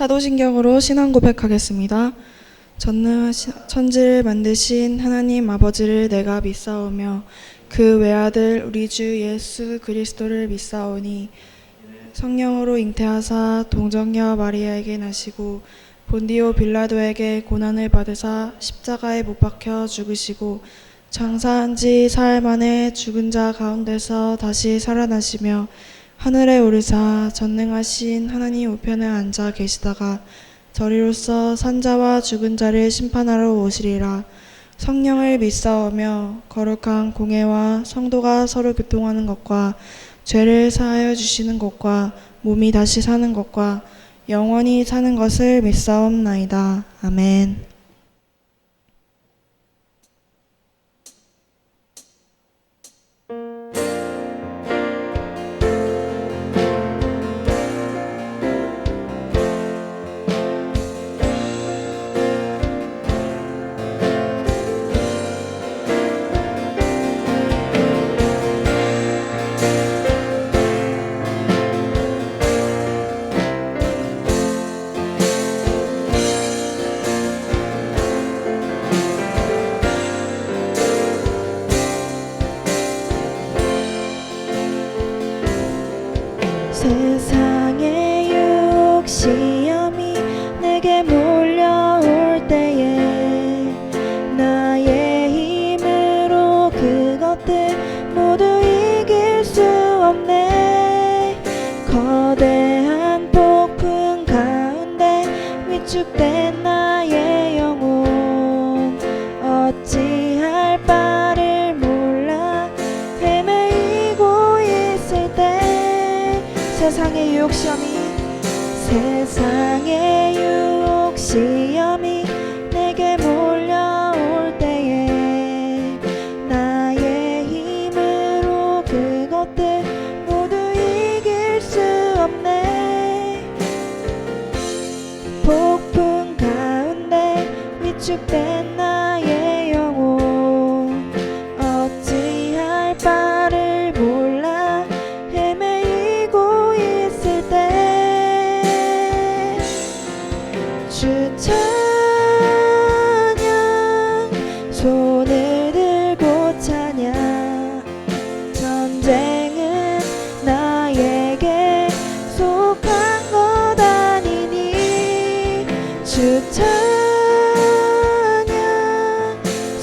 사도신경으로 신앙 고백하겠습니다. 전능하신 천지를 만드신 하나님 아버지를 내가 믿사오며 그 외아들 우리 주 예수 그리스도를 믿사오니 성령으로 잉태하사 동정녀 마리아에게 나시고 본디오 빌라도에게 고난을 받으사 십자가에 못 박혀 죽으시고 장사한 지 사흘 만에 죽은 자 가운데서 다시 살아나시며 하늘에 오르사 전능하신 하나님 우편에 앉아 계시다가 저리로서 산자와 죽은 자를 심판하러 오시리라. 성령을 믿사오며 거룩한 공회와 성도가 서로 교통하는 것과 죄를 사하여 주시는 것과 몸이 다시 사는 것과 영원히 사는 것을 믿사옵나이다. 아멘. 세상의 유혹 시험이 내게 몰려올 때에 나의 힘으로 그것들 모두 이길 수 없네. 거대한 폭풍 가운데 위축된 나의 영혼 어찌할 바를 몰라 헤매이고 있을 때 세상의 유혹 시험이 내게 몰려올 때에 나의 힘으로 그것들 모두 이길 수 없네. 폭풍 가운데 위축된 나의 영혼 어찌할 바를 몰라 헤매이고 있을 때 주 찬양 손을 들고 찬양 전쟁은 나에게 속한 것 아니니 주 찬양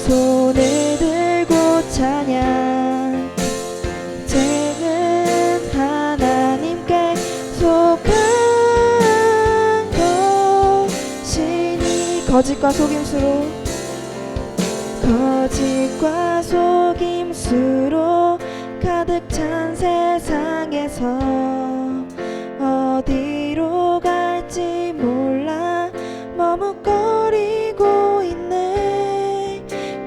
손을 들고 찬양 전쟁은 하나님께 속한 것이니 거짓과 속임수로 가득 찬 세상에서 어디로 갈지 몰라 머뭇거리고 있네.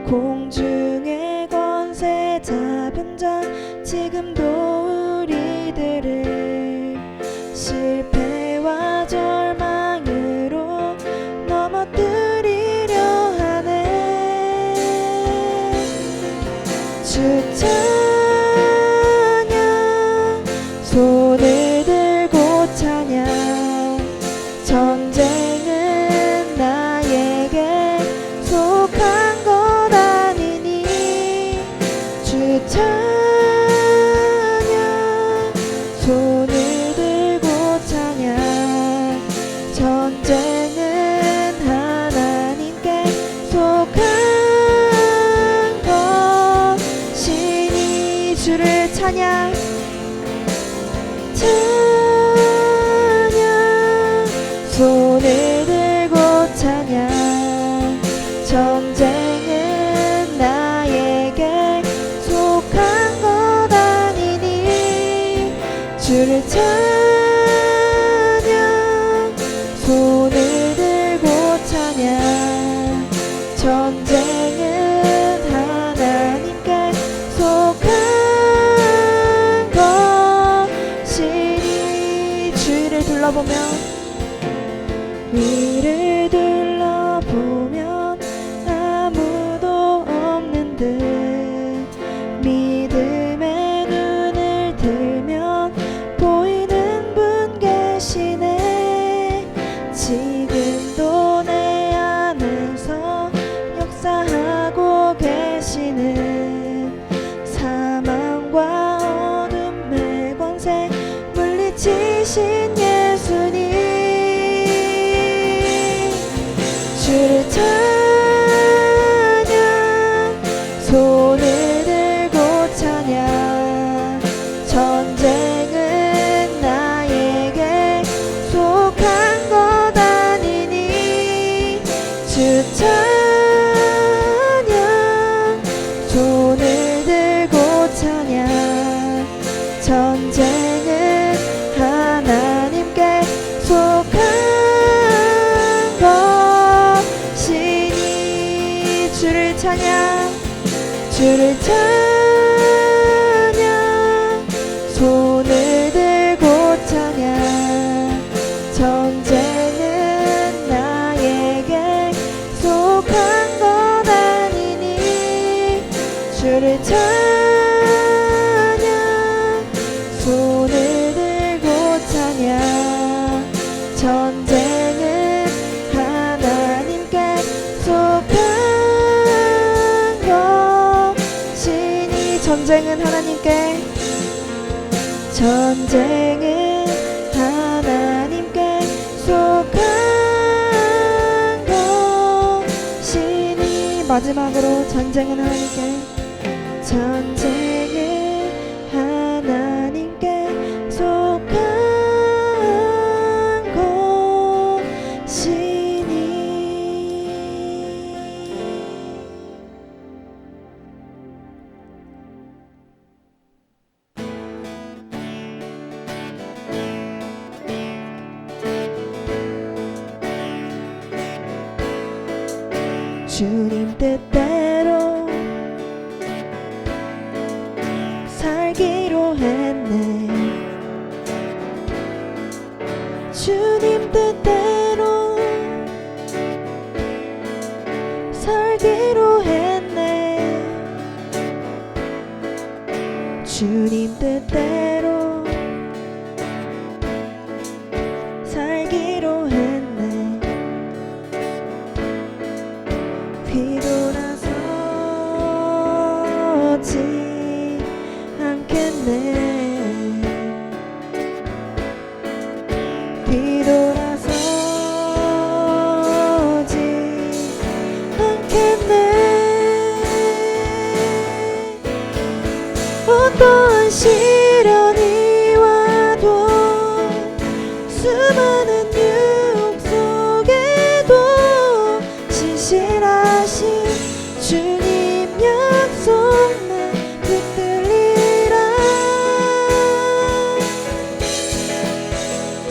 공중의 권세 잡은 자 지금도 우리들을 실패와 절망으로 넘어뜨리려 하네. 주 찬양 손을 들고 찬양 전쟁은 나에게 속한 것 아니니 주 찬양 손을 들고 찬양 전쟁은 하나님께 속한 것이니 주를 찬양 손을 들고 찬양 전쟁은 나에게 속한 것 아니니 주를 찬양 손을 들고 찬양 전쟁은 하나님께 속한 것이니 주위를 둘러보면 아무도 없는 듯 믿음의 눈을 들면 보이는 분 계시네. 주를 찬양 손을 들고 찬양 전쟁은 나에게 속한 것 아니니 주를 찬양 손을 들고 찬양 전쟁은 하나님께 속한 것이니 전쟁은 하나님께 속한 것이니 마지막으로 전쟁은 하나님께 속한 것이니 주님 뜻대로 살기로 했네 주님 뜻대로 살기로 했네 주님 뜻대로 살기로 했네 뒤돌아서지 않겠네 뒤돌아서지 않겠네 어떠한 시련이 와도 수많은 유혹 속에도 신실하신 주님 약속 난 붙들리라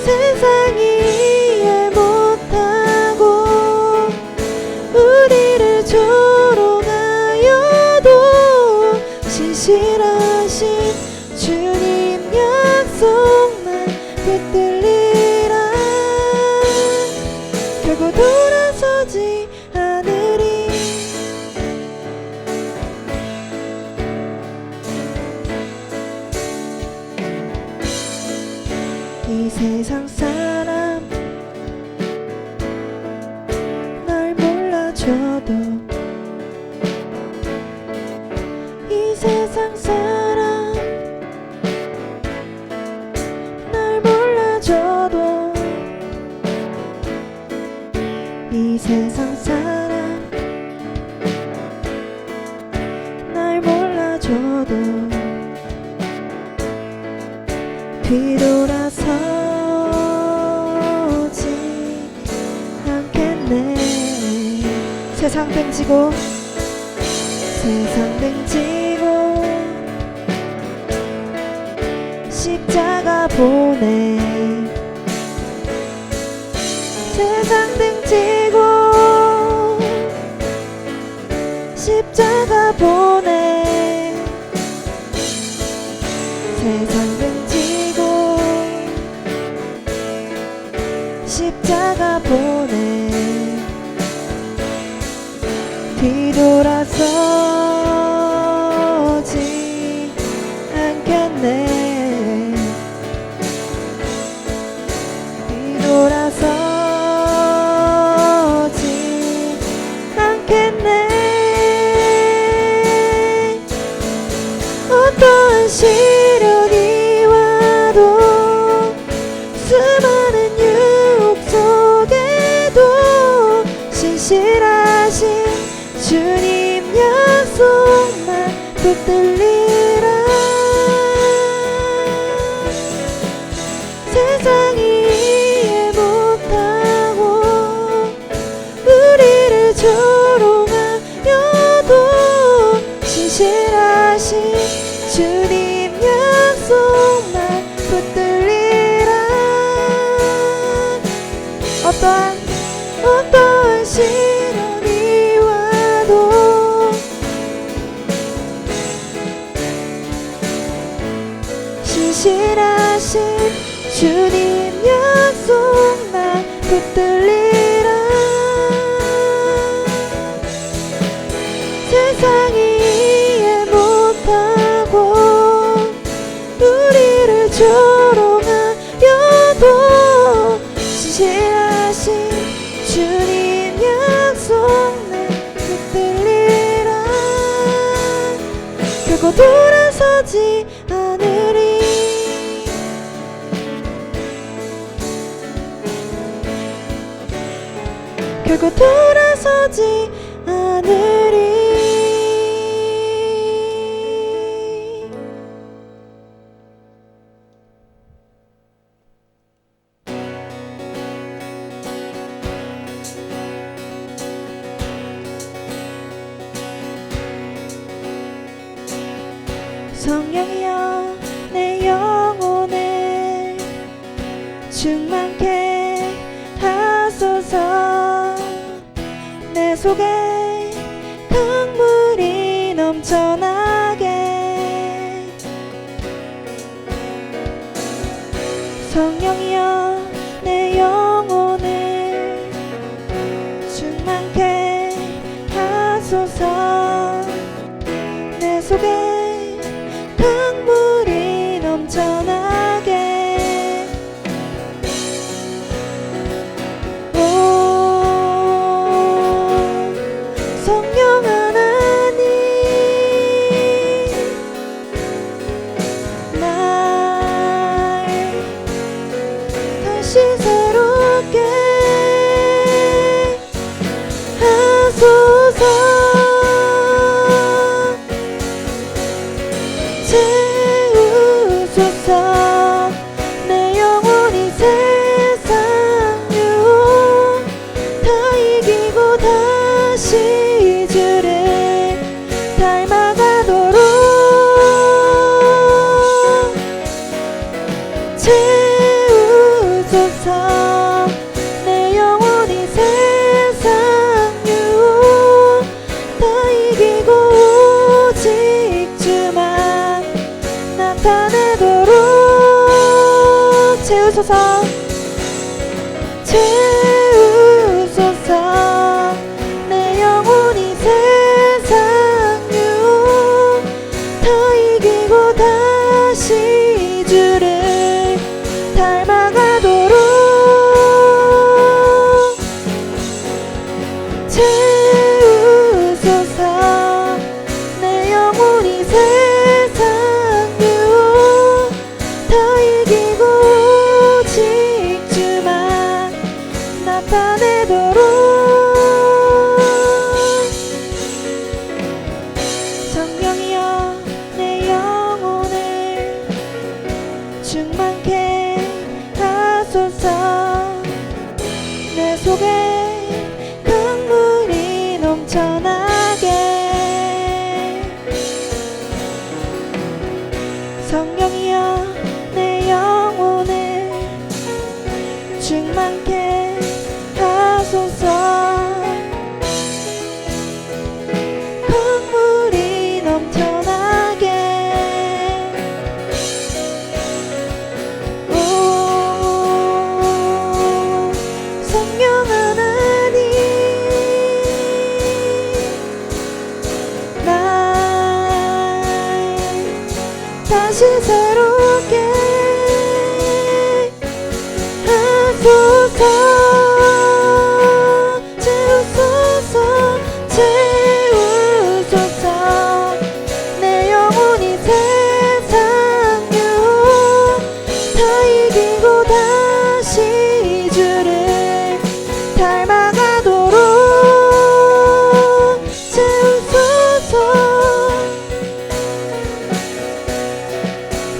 세상이 이해 못하고 우리를 조롱하여도 신실하신 주님 약속 난 붙들리라 결국 돌아서지 않으리 이 세상 사람 날 몰라줘도 이 세상 사람 날 몰라줘도 이 세상 사람 날 몰라줘도 뒤돌아서지 않겠네 세상 등지고 세상 등지고 십자가 보내 세상 등지고 십자가 보내 세상 등지고 십자가 보내 뒤돌아서지 않겠네 뒤돌아서지 않겠네 어떠한 시련이 와도 수많은 유혹 속에도 신실하신 주님 약속만 붙들리라 세상이 이해 못하고 우리를 조롱하여도 신실하신 주님 약속만 붙들리라 어떠한 시련이 와도 결코 돌아서지 않으리. 결코 돌아서지 않으리. 성령이여 내 영혼을 충만케 하소서. 내 속에 강물이 넘쳐나게. 성령이여 내 영혼을 충만케 하소서. 내 속에 강물이 넘쳐나게. 오 성령 하나님, 날 다시 새롭게 하소서. 채우소서. 내 영혼이 세상 유혹 다 이기고 다시 주를 닮아가도록. 채우소서. 내 영혼이 세상 유혹 다 이기고 오직 주만 나타내도록. 채우소서. 채우소서. 내 영혼이 세상 유혹 다 이기고 다시 주를 닮아가도록. 채우소서. 내 영혼이 세상 유혹 다 이기고 오직 주만 나타내도록. 성령이여 내 영혼을 충만케 하소서. 내 속에 강물이 넘쳐나게. 성령이여 내 영혼을 충만케 하소서. 강물이 넘쳐나게. 오 성령 하나님, 날 다시 새롭게 하소서. 채우소서. 채우소서. 내 영혼이 세상 유혹 다 이기고 다시 주를 닮아가도록. 채우소서.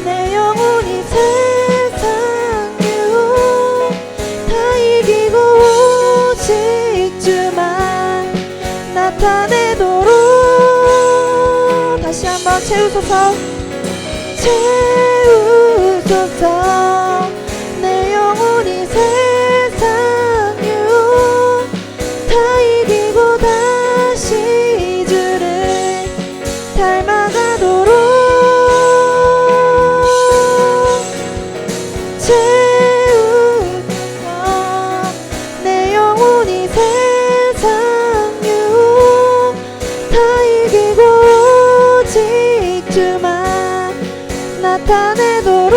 내 영혼이 세상 유혹 다 이기고 오직 주만 나타내도록. 다시 한번 채우소서. 채우소서. 내 영혼이 세상 유혹 다 이기고 다시 주를 닮아가도록. 채우소서. 내 영혼이 세상 유혹 다 이기고 오직 주만 나타내도록.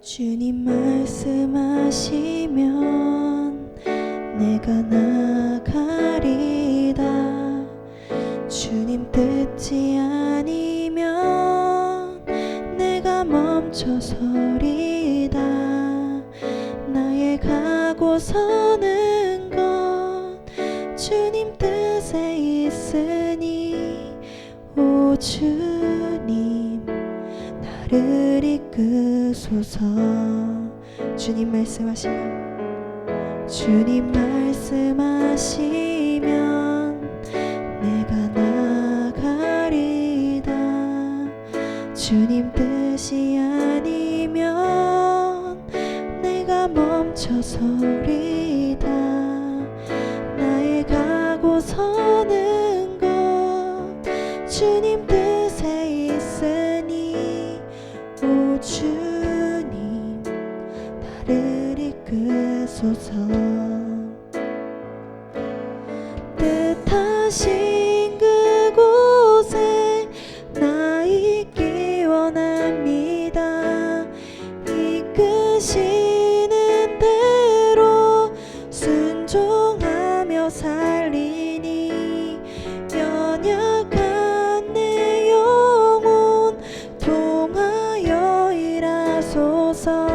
주님 말씀하시면 내가 나가리다. 주님 듣지 아니면 내가 멈춰서리다. 나의 가고 서는 것 주님 뜻에 있으니 오 주님 나를 이끄소서. 주님 말씀하시면 내가 나가리다. 주님 뜻이 아니면 내가 멈춰서리다. 나의 가고 서는 것 주님 뜻에 있으니 오 주님 나를 이끄소서. 뜻하신 그곳에 나 있기 원합니다. 이끄시는 대로 순종하며 살리니 연약한 내 영혼 통하여 일하소서.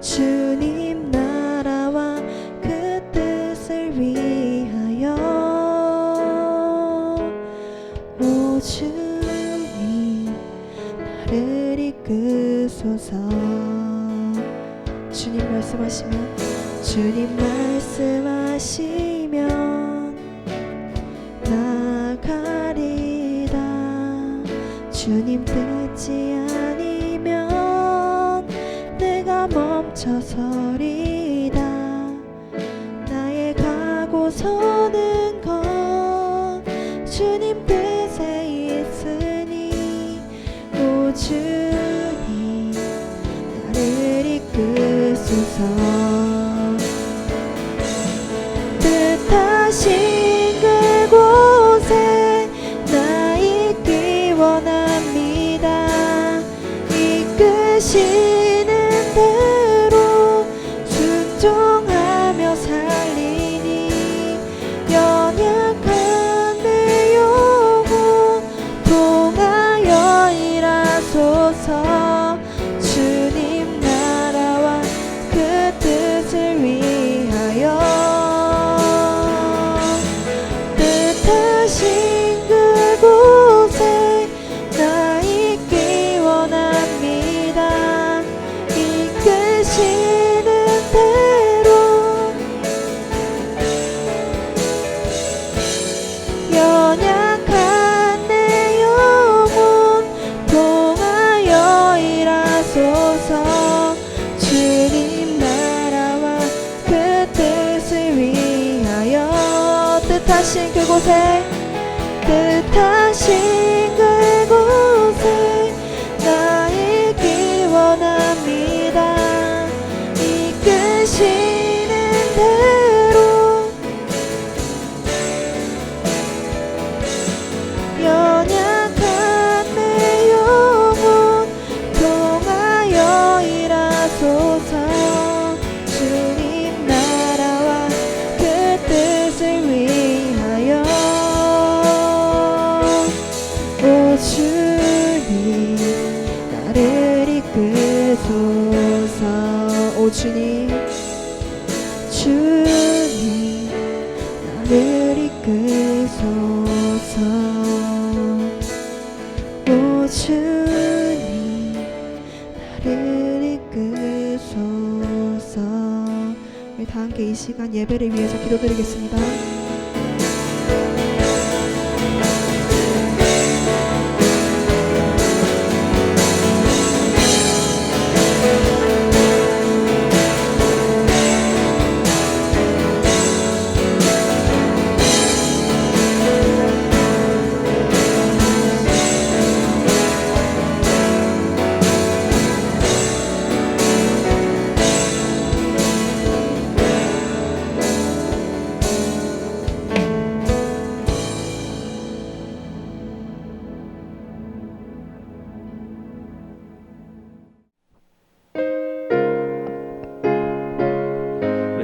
주님 나라와 그 뜻을 위하여 오 주님 나를 이끄소서. 주님 말씀하시면 나가리다. 주님 듣지 아니면 내가 멈춰서리다. 나의 가고 서는 것 주님 뜻에 있으니 오 주님 나를 이끄소서. 뜻하신 그곳에 나 있기 원합니다. 이끄시는 대로 순종하며 살리니 연약한 내 영혼 통하여 일하소서. 주님 나라와 그 뜻을 위하여 뜻하신 그곳에 나 있기 원합니다. 이끄시는 대로 연약한 내 영혼 통하여 일하소서. 주님 나라와 그 뜻을 위하여 뜻하신 그곳에 나 있기 원합니다. 이끄시는 대로 연약한 내 영혼 통하여 일하소서. 주님 나라와 그 뜻을 위하여 오 주님 나를 이끄소서. 오 주님 나를 이끄소서. 오 주님 나를 이끄소서. 우리 다 함께 이 시간 예배를 위해서 기도드리겠습니다.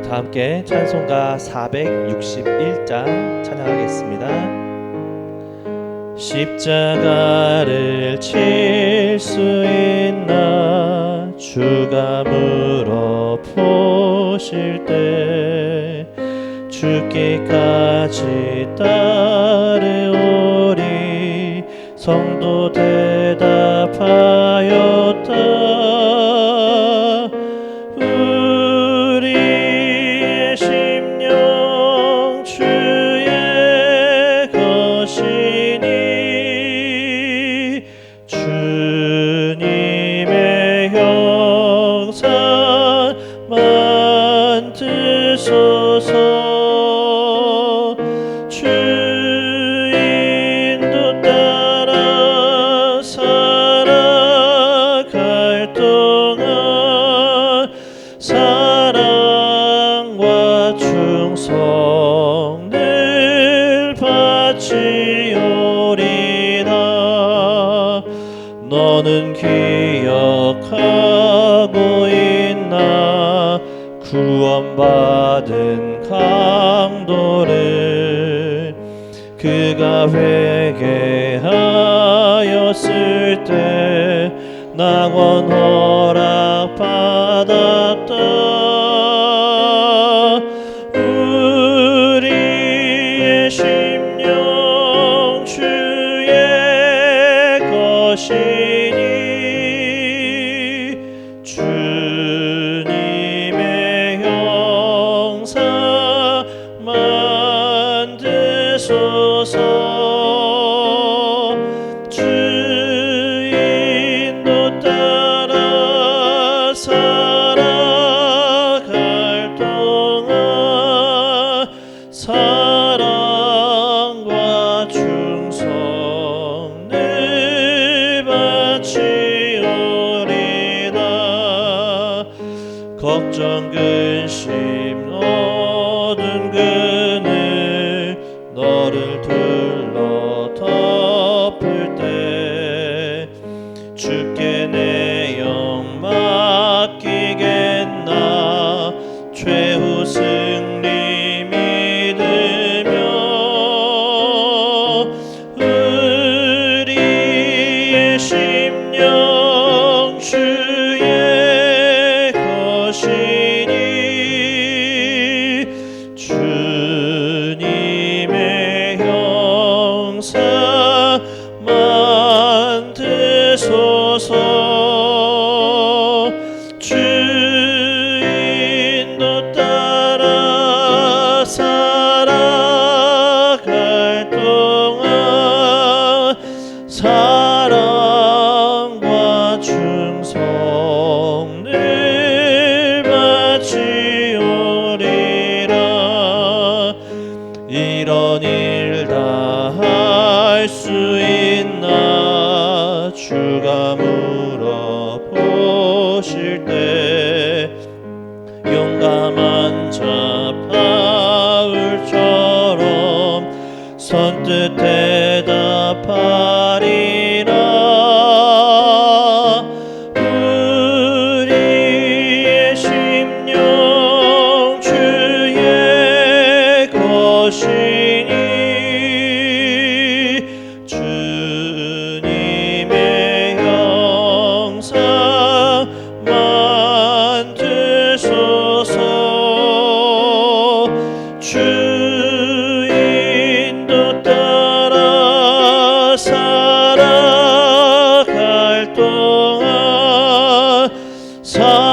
다 함께 찬송가 461장 찬양하겠습니다. 십자가를 칠 수 있나 주가 물어보실 때 죽기까지 따르오리 성도 대답하였다. 우리의 심령 주의 것이니 주님의 형상 만드소서. 주인도 따라 살아갈 동안 사랑과 충성 늘 바치오리다. 너는 기억하고 있나 구원받은 강도를 그가 회개하였을 때 낙원 허락받았다. 우리의 심령 주의 것이니 주님의 형상 만드소서. 주인도 따라 살아갈 동안 사랑과 충성 늘 바치오리다. 걱정 근심 어두운 그늘 너를 둘러 덮을 때 주께 내 영 맡기겠나 최후 승리 믿으며 우리의 심령 주의 것이니 주님의 형상 만드소서. 주인도 따라 살아갈 동안 사랑과 충성 늘 바치오리라. 이런 일 다 할 수 있나 주가 물어보실 때 용감한 자 바울처럼 선뜻 대답하리라. 우리의 심령 주의 것이니 주님의 형상 만드소서. 주인도 따라 살아갈 동안 사랑과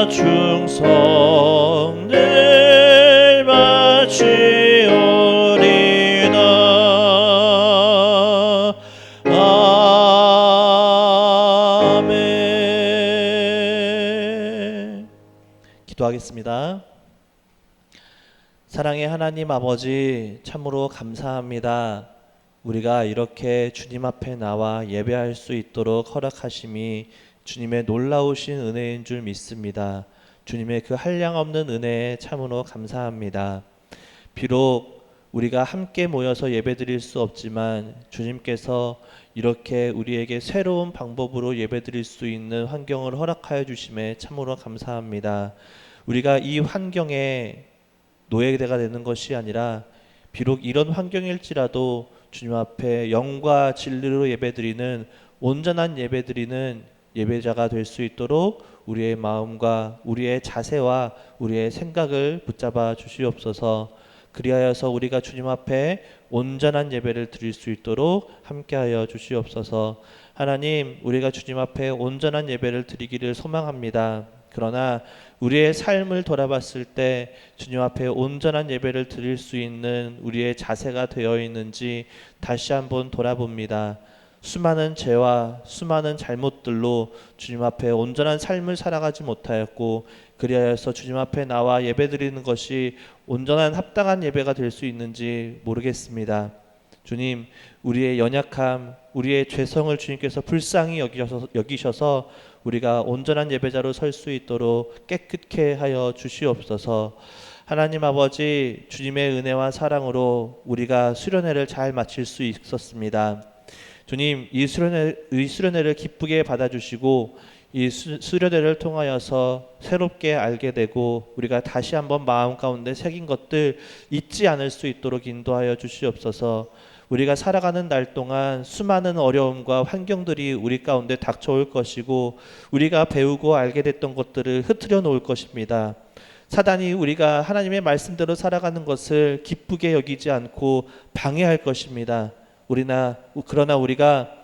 충성 늘 바치오리다. 아멘. 기도하겠습니다. 사랑의 하나님 아버지, 참으로 감사합니다. 우리가 이렇게 주님 앞에 나와 예배할 수 있도록 허락하심이 주님의 놀라우신 은혜인 줄 믿습니다. 주님의 그 한량없는 은혜에 참으로 감사합니다. 비록 우리가 함께 모여서 예배드릴 수 없지만 주님께서 이렇게 우리에게 새로운 방법으로 예배드릴 수 있는 환경을 허락하여 주심에 참으로 감사합니다. 우리가 이 환경에 노예가 되는 것이 아니라 비록 이런 환경일지라도 주님 앞에 영과 진리로 예배드리는 온전한 예배드리는 예배자가 될 수 있도록 우리의 마음과 우리의 자세와 우리의 생각을 붙잡아 주시옵소서. 그리하여서 우리가 주님 앞에 온전한 예배를 드릴 수 있도록 함께하여 주시옵소서. 하나님, 우리가 주님 앞에 온전한 예배를 드리기를 소망합니다. 그러나 우리의 삶을 돌아봤을 때 주님 앞에 온전한 예배를 드릴 수 있는 우리의 자세가 되어 있는지 다시 한번 돌아봅니다. 수많은 죄와 수많은 잘못들로 주님 앞에 온전한 삶을 살아가지 못하였고, 그리하여서 주님 앞에 나와 예배드리는 것이 온전한 합당한 예배가 될 수 있는지 모르겠습니다. 주님, 우리의 연약함, 우리의 죄성을 주님께서 불쌍히 여기셔서 우리가 온전한 예배자로 설 수 있도록 깨끗게 하여 주시옵소서. 하나님 아버지, 주님의 은혜와 사랑으로 우리가 수련회를 잘 마칠 수 있었습니다. 주님, 이 수련회를 기쁘게 받아주시고 이 수련회를 통하여서 새롭게 알게 되고 우리가 다시 한번 마음 가운데 새긴 것들 잊지 않을 수 있도록 인도하여 주시옵소서. 우리가 살아가는 날 동안 수많은 어려움과 환경들이 우리 가운데 닥쳐올 것이고 우리가 배우고 알게 됐던 것들을 흐트려 놓을 것입니다. 사단이 우리가 하나님의 말씀대로 살아가는 것을 기쁘게 여기지 않고 방해할 것입니다. 그러나 우리가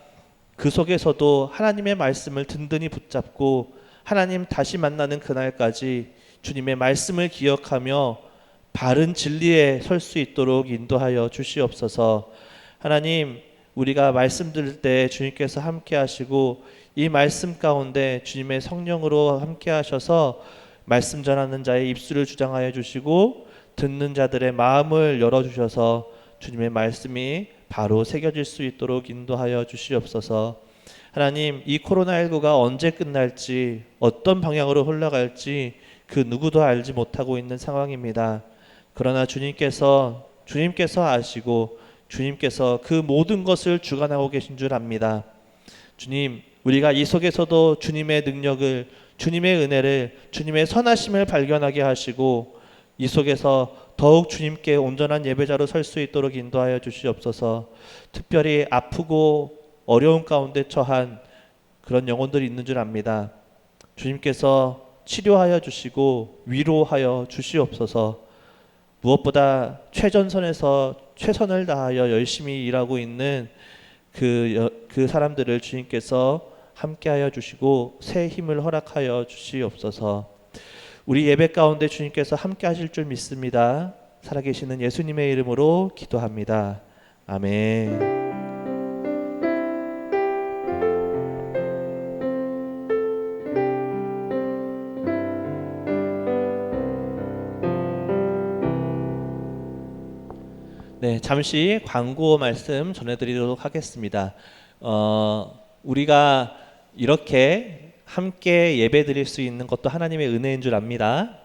그 속에서도 하나님의 말씀을 든든히 붙잡고 하나님 다시 만나는 그날까지 주님의 말씀을 기억하며 바른 진리에 설 수 있도록 인도하여 주시옵소서. 하나님, 우리가 말씀 들을 때 주님께서 함께 하시고 이 말씀 가운데 주님의 성령으로 함께 하셔서 말씀 전하는 자의 입술을 주장하여 주시고 듣는 자들의 마음을 열어주셔서 주님의 말씀이 바로 새겨질 수 있도록 인도하여 주시옵소서. 하나님, 이 코로나19가 언제 끝날지 어떤 방향으로 흘러갈지 그 누구도 알지 못하고 있는 상황입니다. 그러나 주님께서 아시고 주님께서 그 모든 것을 주관하고 계신 줄 압니다. 주님, 우리가 이 속에서도 주님의 능력을, 주님의 은혜를, 주님의 선하심을 발견하게 하시고 이 속에서 더욱 주님께 온전한 예배자로 설 수 있도록 인도하여 주시옵소서. 특별히 아프고 어려운 가운데 처한 그런 영혼들이 있는 줄 압니다. 주님께서 치료하여 주시고 위로하여 주시옵소서. 무엇보다 최전선에서 최선을 다하여 열심히 일하고 있는 그 사람들을 주님께서 함께하여 주시고 새 힘을 허락하여 주시옵소서. 우리 예배 가운데 주님께서 함께 하실 줄 믿습니다. 살아계시는 예수님의 이름으로 기도합니다. 아멘. 네, 잠시 광고 말씀 전해드리도록 하겠습니다. 우리가 이렇게 함께 예배 드릴 수 있는 것도 하나님의 은혜인 줄 압니다.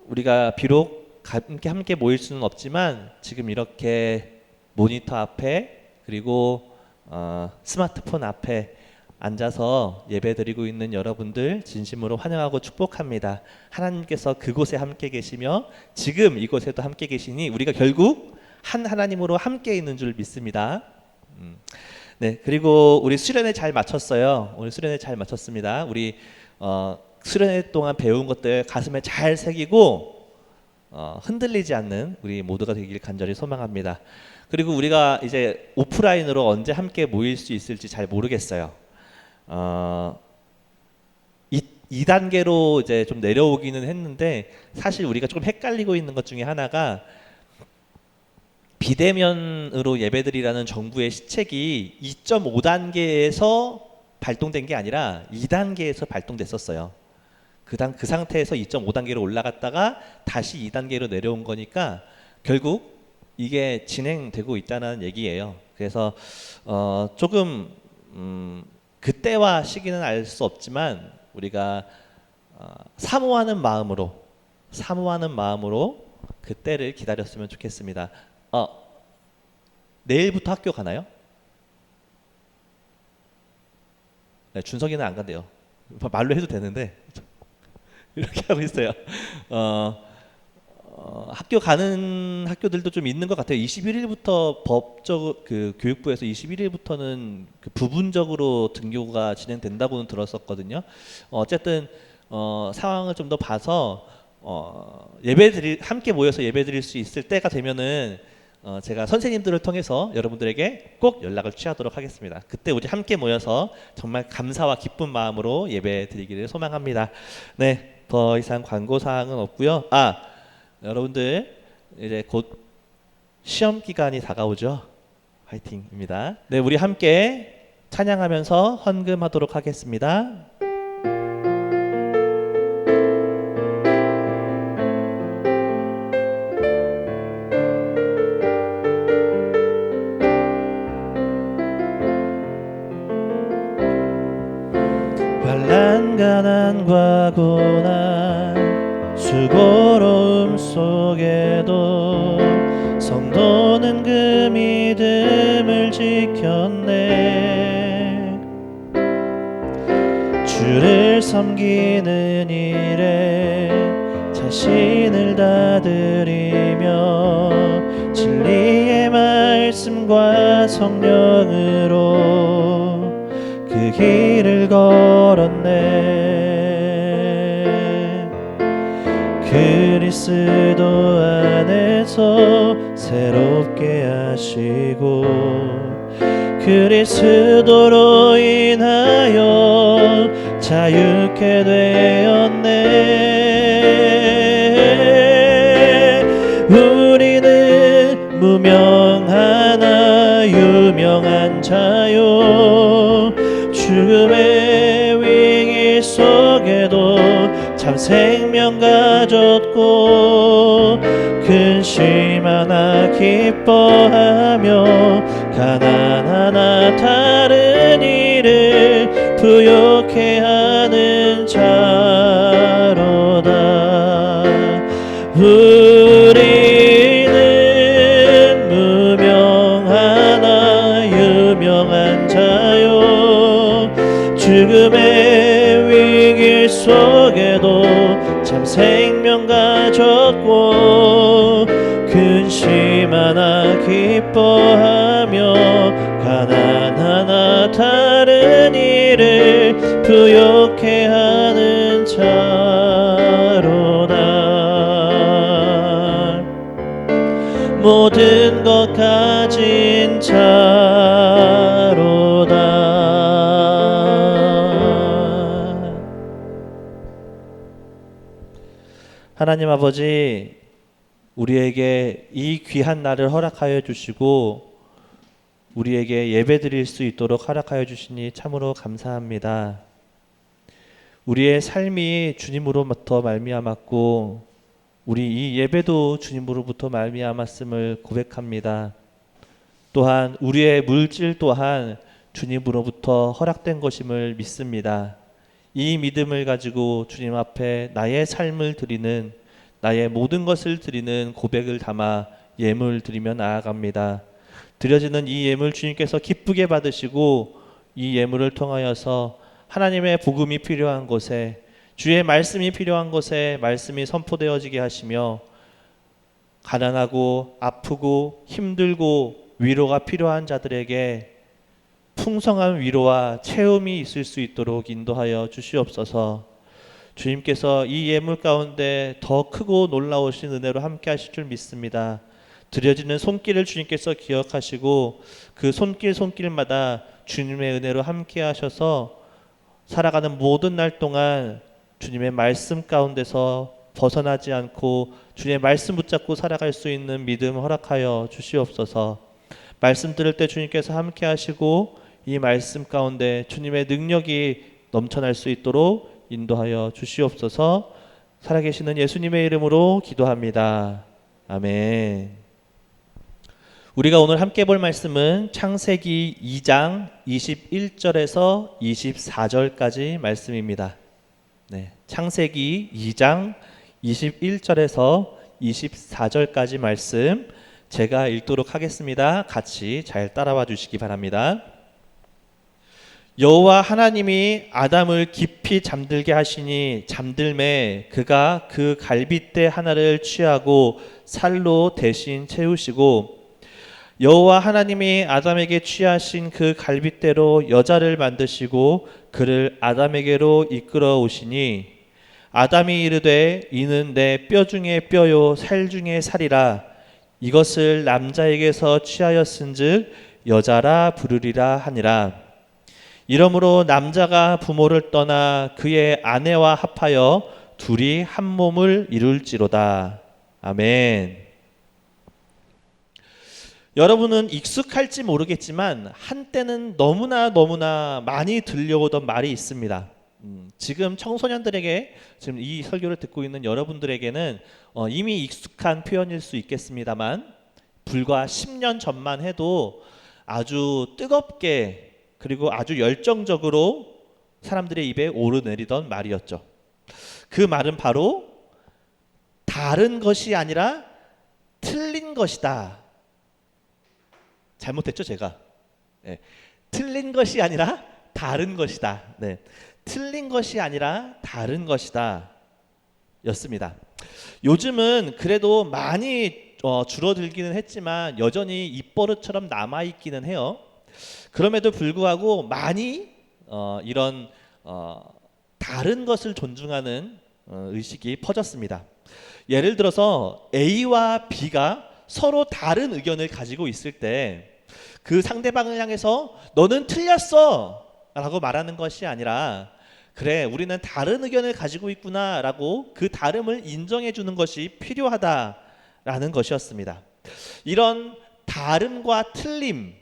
우리가 비록 함께 모일 수는 없지만 지금 이렇게 모니터 앞에 그리고 스마트폰 앞에 앉아서 예배드리고 있는 여러분들 진심으로 환영하고 축복합니다. 하나님께서 그곳에 함께 계시며 지금 이곳에도 함께 계시니 우리가 결국 한 하나님으로 함께 있는 줄 믿습니다. 네, 그리고 우리 수련회 잘 마쳤어요. 오늘 수련회 잘 마쳤습니다. 우리 수련회 동안 배운 것들 가슴에 잘 새기고 흔들리지 않는 우리 모두가 되길 간절히 소망합니다. 그리고 우리가 이제 오프라인으로 언제 함께 모일 수 있을지 잘 모르겠어요. 2단계로 이제 좀 내려오기는 했는데 사실 우리가 조금 헷갈리고 있는 것 중에 하나가 비대면으로 예배드리라는 정부의 시책이 2.5단계에서 발동된 게 아니라 2단계에서 발동됐었어요. 그 상태에서 2.5단계로 올라갔다가 다시 2단계로 내려온 거니까 결국 이게 진행되고 있다는 얘기예요. 그래서 조금 그때와 시기는 알 수 없지만 우리가 사모하는 마음으로 그때를 기다렸으면 좋겠습니다. 내일부터 학교 가나요? 네, 준석이는 안 간대요. 말로 해도 되는데 이렇게 하고 있어요. 학교 가는 학교들도 좀 있는 것 같아요. 21일부터 법적 그 교육부에서 21일부터는 그 부분적으로 등교가 진행된다고는 들었었거든요. 어쨌든 상황을 좀 더 봐서 함께 모여서 예배 드릴 수 있을 때가 되면은 제가 선생님들을 통해서 여러분들에게 꼭 연락을 취하도록 하겠습니다. 그때 우리 함께 모여서 정말 감사와 기쁜 마음으로 예배 드리기를 소망합니다. 네, 더 이상 광고 사항은 없고요. 여러분들 이제 곧 시험 기간이 다가오죠. 화이팅입니다. 네, 우리 함께 찬양하면서 헌금하도록 하겠습니다. 환난 가난과 고난 수고로움 속에도 성도는 그 믿음을 지켰네. 주를 섬기는 일에 자신을 다드리며 진리의 말씀과 성령으로 그 길을 걸었네. 그리스도 안에서 새롭게 하시고 그리스도로 인하여 자유케 되었네. 우리는 무명하나 유명한 자요 죽음의 위기 속에도 참 생명 가졌고 근심 하나 기뻐하며 가난 하나 다른 일을 부욕해 하는 자로다. 우리는 무명하나 유명한 자요 죽음의 위기 속에도 참 생명 가졌고 근심 하나 기뻐하며 가난 하나 다른 일을 부욕해 하는 자로다. 모든 것 가진 자로다. 하나님 아버지, 우리에게 이 귀한 날을 허락하여 주시고 우리에게 예배 드릴 수 있도록 허락하여 주시니 참으로 감사합니다. 우리의 삶이 주님으로부터 말미암았고 우리 이 예배도 주님으로부터 말미암았음을 고백합니다. 또한 우리의 물질 또한 주님으로부터 허락된 것임을 믿습니다. 이 믿음을 가지고 주님 앞에 나의 삶을 드리는, 나의 모든 것을 드리는 고백을 담아 예물 드리며 나아갑니다. 드려지는 이 예물 주님께서 기쁘게 받으시고 이 예물을 통하여서 하나님의 복음이 필요한 곳에, 주의 말씀이 필요한 곳에 말씀이 선포되어지게 하시며 가난하고 아프고 힘들고 위로가 필요한 자들에게 풍성한 위로와 체험이 있을 수 있도록 인도하여 주시옵소서. 주님께서 이 예물 가운데 더 크고 놀라우신 은혜로 함께 하실 줄 믿습니다. 드려지는 손길을 주님께서 기억하시고 그 손길마다 주님의 은혜로 함께 하셔서 살아가는 모든 날 동안 주님의 말씀 가운데서 벗어나지 않고 주님의 말씀 붙잡고 살아갈 수 있는 믿음 허락하여 주시옵소서. 말씀 들을 때 주님께서 함께 하시고 이 말씀 가운데 주님의 능력이 넘쳐날 수 있도록 인도하여 주시옵소서. 살아계시는 예수님의 이름으로 기도합니다. 아멘. 우리가 오늘 함께 볼 말씀은 창세기 2장 21절에서 24절까지 말씀입니다. 네, 창세기 2장 21절에서 24절까지 말씀 제가 읽도록 하겠습니다. 같이 잘 따라와 주시기 바랍니다. 여호와 하나님이 아담을 깊이 잠들게 하시니 잠들매 그가 그 갈빗대 하나를 취하고 살로 대신 채우시고 여호와 하나님이 아담에게 취하신 그 갈빗대로 여자를 만드시고 그를 아담에게로 이끌어 오시니 아담이 이르되 이는 내 뼈 중에 뼈요 살 중에 살이라 이것을 남자에게서 취하였은즉 여자라 부르리라 하니라. 이러므로 남자가 부모를 떠나 그의 아내와 합하여 둘이 한 몸을 이룰지로다. 아멘. 여러분은 익숙할지 모르겠지만 한때는 너무나 많이 들려오던 말이 있습니다. 지금 청소년들에게, 지금 이 설교를 듣고 있는 여러분들에게는 이미 익숙한 표현일 수 있겠습니다만 불과 10년 전만 해도 아주 뜨겁게 그리고 아주 열정적으로 사람들의 입에 오르내리던 말이었죠. 그 말은 바로 다른 것이 아니라 틀린 것이다. 잘못했죠, 제가. 네. 틀린 것이 아니라 다른 것이다. 네. 틀린 것이 아니라 다른 것이다. 였습니다. 요즘은 그래도 많이 줄어들기는 했지만 여전히 입버릇처럼 남아있기는 해요. 그럼에도 불구하고 많이 이런 다른 것을 존중하는 의식이 퍼졌습니다. 예를 들어서 A와 B가 서로 다른 의견을 가지고 있을 때 그 상대방을 향해서 너는 틀렸어 라고 말하는 것이 아니라 그래 우리는 다른 의견을 가지고 있구나 라고 그 다름을 인정해 주는 것이 필요하다라는 것이었습니다. 이런 다름과 틀림에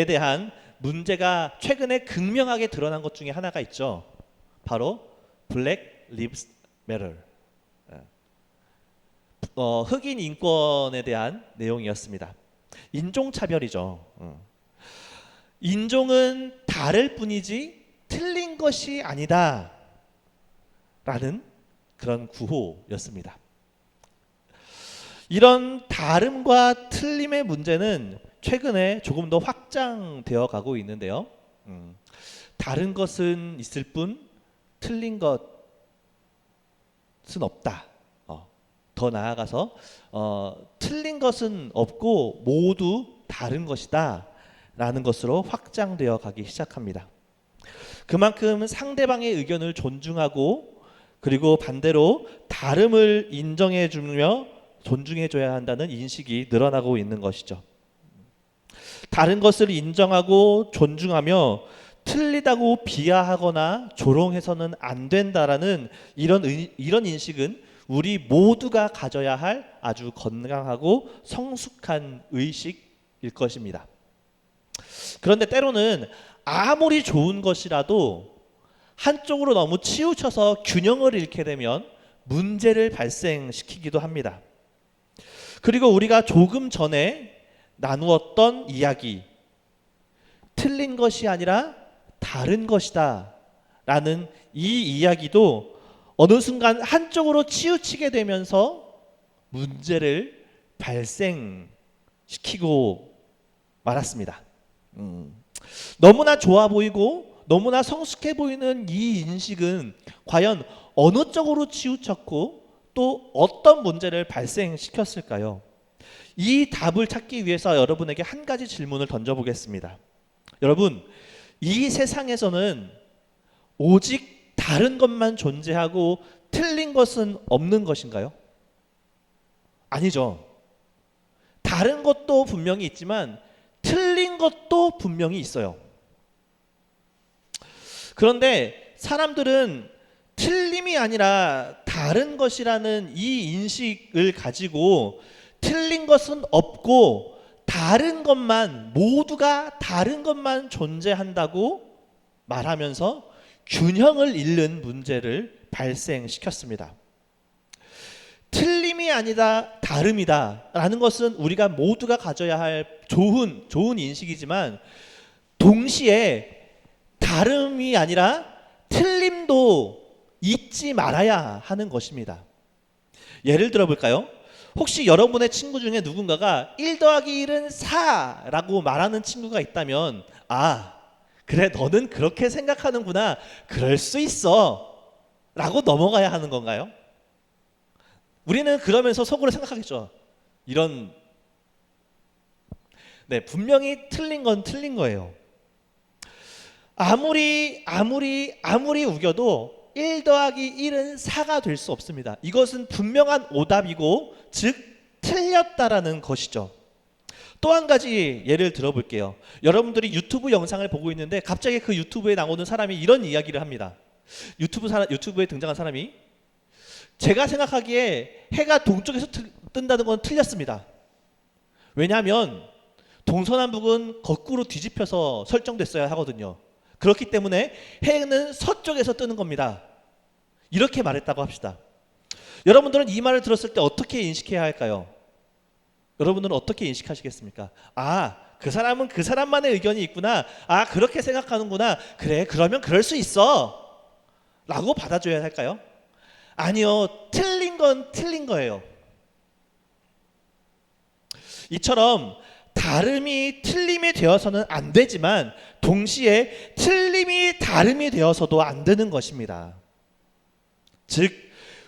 대한 문제가 최근에 극명하게 드러난 것 중에 하나가 있죠. 바로 Black Lives Matter. 흑인 인권에 대한 내용이었습니다. 인종차별이죠. 인종은 다를 뿐이지 틀린 것이 아니다 라는 그런 구호였습니다. 이런 다름과 틀림의 문제는 최근에 조금 더 확장되어 가고 있는데요. 다른 것은 있을 뿐 틀린 것은 없다. 더 나아가서 틀린 것은 없고 모두 다른 것이다 라는 것으로 확장되어 가기 시작합니다. 그만큼 상대방의 의견을 존중하고 그리고 반대로 다름을 인정해 주며 존중해 줘야 한다는 인식이 늘어나고 있는 것이죠. 다른 것을 인정하고 존중하며 틀리다고 비하하거나 조롱해서는 안 된다라는 이런 인식은 우리 모두가 가져야 할 아주 건강하고 성숙한 의식일 것입니다. 그런데 때로는 아무리 좋은 것이라도 한쪽으로 너무 치우쳐서 균형을 잃게 되면 문제를 발생시키기도 합니다. 그리고 우리가 조금 전에 나누었던 이야기, 틀린 것이 아니라 다른 것이다 라는 이 이야기도 어느 순간 한쪽으로 치우치게 되면서 문제를 발생시키고 말았습니다. 너무나 좋아 보이고 너무나 성숙해 보이는 이 인식은 과연 어느 쪽으로 치우쳤고 또 어떤 문제를 발생시켰을까요? 이 답을 찾기 위해서 여러분에게 한 가지 질문을 던져보겠습니다. 여러분, 이 세상에서는 오직 다른 것만 존재하고 틀린 것은 없는 것인가요? 아니죠. 다른 것도 분명히 있지만 틀린 것도 분명히 있어요. 그런데 사람들은 틀림이 아니라 다른 것이라는 이 인식을 가지고 틀린 것은 없고 다른 것만, 모두가 다른 것만 존재한다고 말하면서 균형을 잃는 문제를 발생시켰습니다. 틀림이 아니다 다름이다 라는 것은 우리가 모두가 가져야 할 좋은 인식이지만 동시에 다름이 아니라 틀림도 잊지 말아야 하는 것입니다. 예를 들어 볼까요? 혹시 여러분의 친구 중에 누군가가 1 더하기 1은 4라고 말하는 친구가 있다면 그래, 너는 그렇게 생각하는구나. 그럴 수 있어. 라고 넘어가야 하는 건가요? 우리는 그러면서 속으로 생각하겠죠. 네, 분명히 틀린 건 틀린 거예요. 아무리 우겨도 1 더하기 1은 4가 될 수 없습니다. 이것은 분명한 오답이고, 즉 틀렸다라는 것이죠. 또 한 가지 예를 들어볼게요. 여러분들이 유튜브 영상을 보고 있는데 갑자기 그 유튜브에 나오는 사람이 이런 이야기를 합니다. 유튜브에 등장한 사람이, 제가 생각하기에 해가 동쪽에서 뜬다는 건 틀렸습니다. 왜냐하면 동서남북은 거꾸로 뒤집혀서 설정됐어야 하거든요. 그렇기 때문에 해는 서쪽에서 뜨는 겁니다. 이렇게 말했다고 합시다. 여러분들은 이 말을 들었을 때 어떻게 인식해야 할까요? 여러분들은 어떻게 인식하시겠습니까? 아, 그 사람은 그 사람만의 의견이 있구나. 아, 그렇게 생각하는구나. 그래, 그러면 그럴 수 있어. 라고 받아줘야 할까요? 아니요, 틀린 건 틀린 거예요. 이처럼 다름이 틀림이 되어서는 안 되지만 동시에 틀림이 다름이 되어서도 안 되는 것입니다. 즉,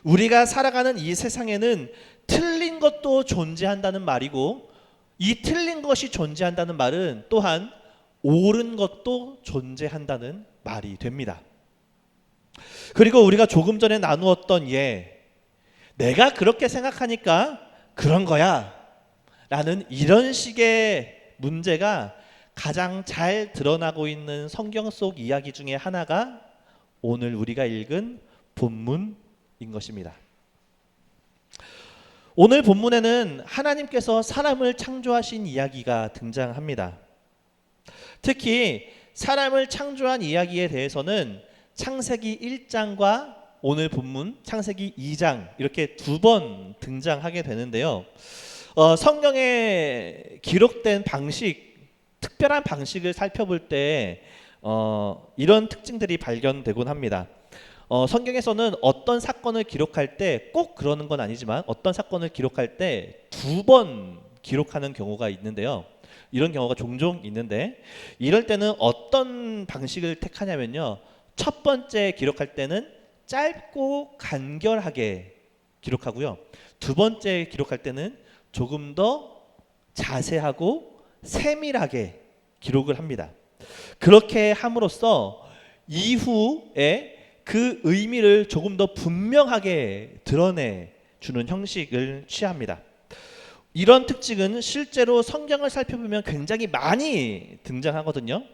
우리가 살아가는 이 세상에는 틀린 것도 존재한다는 말이고, 이 틀린 것이 존재한다는 말은 또한 옳은 것도 존재한다는 말이 됩니다. 그리고 우리가 조금 전에 나누었던 내가 그렇게 생각하니까 그런 거야 라는 이런 식의 문제가 가장 잘 드러나고 있는 성경 속 이야기 중에 하나가 오늘 우리가 읽은 본문인 것입니다. 오늘 본문에는 하나님께서 사람을 창조하신 이야기가 등장합니다. 특히 사람을 창조한 이야기에 대해서는 창세기 1장과 오늘 본문 창세기 2장 이렇게 2번 등장하게 되는데요. 성경에 기록된 특별한 방식을 살펴볼 때 이런 특징들이 발견되곤 합니다. 성경에서는 어떤 사건을 기록할 때 꼭 그러는 건 아니지만 어떤 사건을 기록할 때 2번 기록하는 경우가 있는데요. 이런 경우가 종종 있는데, 이럴 때는 어떤 방식을 택하냐면요, 첫 번째 기록할 때는 짧고 간결하게 기록하고요, 두 번째 기록할 때는 조금 더 자세하고 세밀하게 기록을 합니다. 그렇게 함으로써 이후에 그 의미를 조금 더 분명하게 드러내주는 형식을 취합니다. 이런 특징은 실제로 성경을 살펴보면 굉장히 많이 등장하거든요.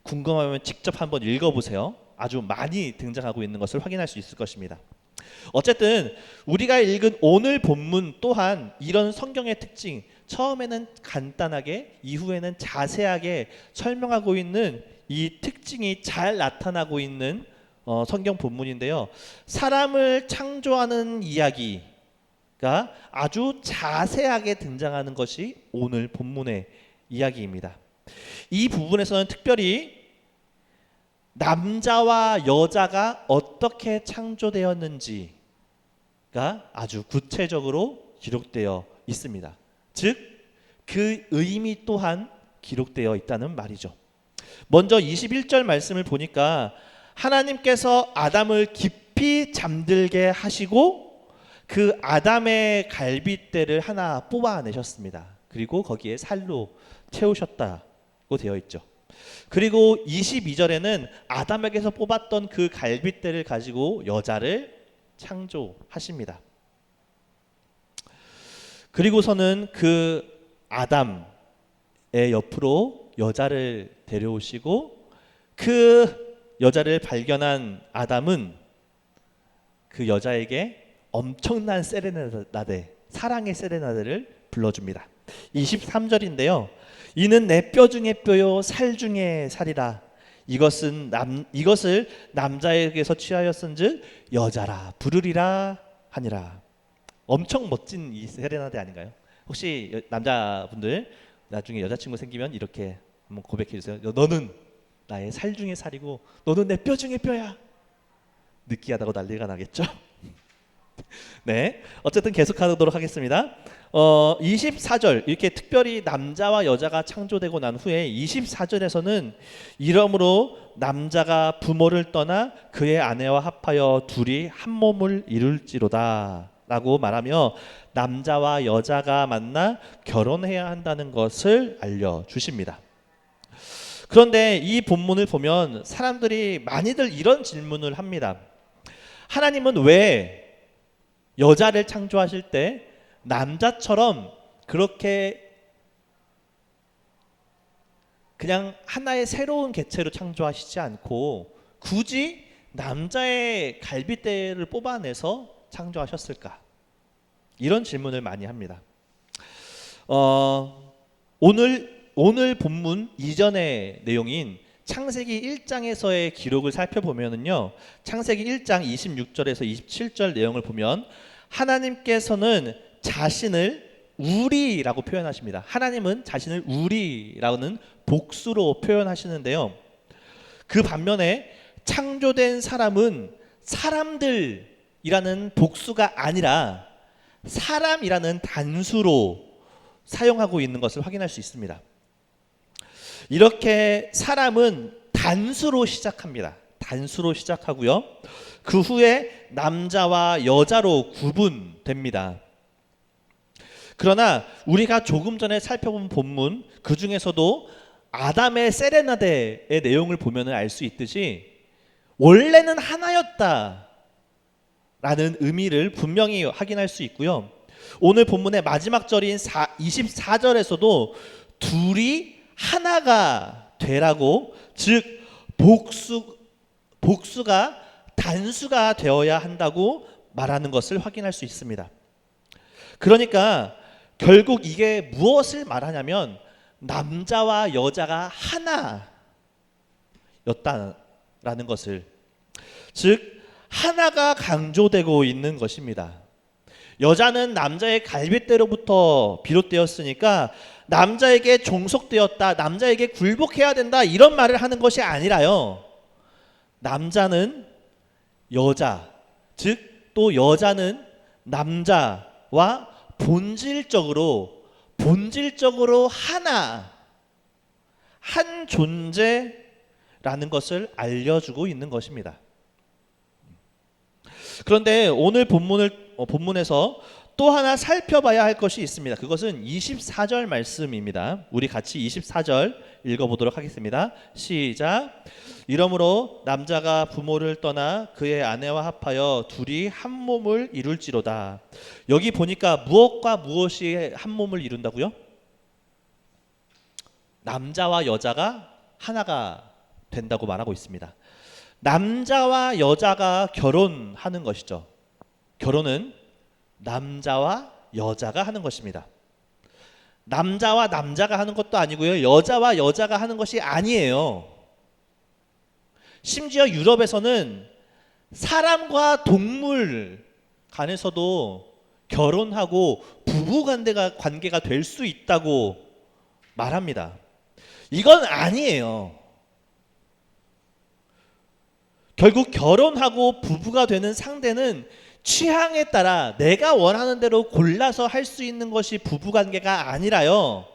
궁금하면 직접 한번 읽어보세요. 아주 많이 등장하고 있는 것을 확인할 수 있을 것입니다. 어쨌든 우리가 읽은 오늘 본문 또한 이런 성경의 특징, 처음에는 간단하게 이후에는 자세하게 설명하고 있는 이 특징이 잘 나타나고 있는 성경 본문인데요. 사람을 창조하는 이야기가 아주 자세하게 등장하는 것이 오늘 본문의 이야기입니다. 이 부분에서는 특별히 남자와 여자가 어떻게 창조되었는지가 아주 구체적으로 기록되어 있습니다. 즉, 그 의미 또한 기록되어 있다는 말이죠. 먼저 21절 말씀을 보니까 하나님께서 아담을 깊이 잠들게 하시고 그 아담의 갈빗대를 하나 뽑아내셨습니다. 그리고 거기에 살로 채우셨다고 되어 있죠. 그리고 22절에는 아담에게서 뽑았던 그 갈빗대를 가지고 여자를 창조하십니다. 그리고서는 그 아담의 옆으로 여자를 데려오시고 그 여자를 발견한 아담은 그 여자에게 엄청난 세레나데, 사랑의 세레나데를 불러줍니다. 23절인데요. 이는 내 뼈 중에 뼈요 살 중에 살이라. 이것을 남자에게서 취하였은즉 여자라 부르리라 하니라. 엄청 멋진 이 세레나데 아닌가요? 혹시 남자분들 나중에 여자친구 생기면 이렇게 한번 고백해 주세요. 너는 나의 살 중에 살이고 너는 내 뼈 중에 뼈야. 느끼하다고 난리가 나겠죠? 네, 어쨌든 계속하도록 하겠습니다. 24절 이렇게 특별히 남자와 여자가 창조되고 난 후에 24절에서는 이러므로 남자가 부모를 떠나 그의 아내와 합하여 둘이 한 몸을 이룰지로다 라고 말하며 남자와 여자가 만나 결혼해야 한다는 것을 알려주십니다. 그런데 이 본문을 보면 사람들이 많이들 이런 질문을 합니다. 하나님은 왜 여자를 창조하실 때 남자처럼 그렇게 그냥 하나의 새로운 개체로 창조하시지 않고 굳이 남자의 갈빗대를 뽑아내서 창조하셨을까? 이런 질문을 많이 합니다. 오늘 본문 이전의 내용인 창세기 1장에서의 기록을 살펴보면요, 창세기 1장 26절에서 27절 내용을 보면 하나님께서는 자신을 우리라고 표현하십니다. 하나님은 자신을 우리라는 복수로 표현하시는데요, 그 반면에 창조된 사람은 사람들이라는 복수가 아니라 사람이라는 단수로 사용하고 있는 것을 확인할 수 있습니다. 이렇게 사람은 단수로 시작합니다. 단수로 시작하고요, 그 후에 남자와 여자로 구분됩니다. 그러나 우리가 조금 전에 살펴본 본문 그 중에서도 아담의 세레나데의 내용을 보면 알 수 있듯이 원래는 하나였다 라는 의미를 분명히 확인할 수 있고요, 오늘 본문의 마지막 절인 24절에서도 둘이 하나가 되라고, 즉 복수가 단수가 되어야 한다고 말하는 것을 확인할 수 있습니다. 그러니까 결국 이게 무엇을 말하냐면 남자와 여자가 하나였다라는 것을, 즉 하나가 강조되고 있는 것입니다. 여자는 남자의 갈빗대로부터 비롯되었으니까 남자에게 종속되었다, 남자에게 굴복해야 된다, 이런 말을 하는 것이 아니라요, 남자는 여자, 즉 또 여자는 남자와 본질적으로 한 존재라는 것을 알려주고 있는 것입니다. 그런데 오늘 본문에서 또 하나 살펴봐야 할 것이 있습니다. 그것은 24절 말씀입니다. 우리 같이 24절 읽어보도록 하겠습니다. 시작. 이러므로 남자가 부모를 떠나 그의 아내와 합하여 둘이 한 몸을 이룰지로다. 여기 보니까 무엇과 무엇이 한 몸을 이룬다고요? 남자와 여자가 하나가 된다고 말하고 있습니다. 남자와 여자가 결혼하는 것이죠. 결혼은 남자와 여자가 하는 것입니다. 남자와 남자가 하는 것도 아니고요, 여자와 여자가 하는 것이 아니에요. 심지어 유럽에서는 사람과 동물 간에서도 결혼하고 부부 관계가 될 수 있다고 말합니다. 이건 아니에요. 결국 결혼하고 부부가 되는 상대는 취향에 따라 내가 원하는 대로 골라서 할 수 있는 것이 부부관계가 아니라요,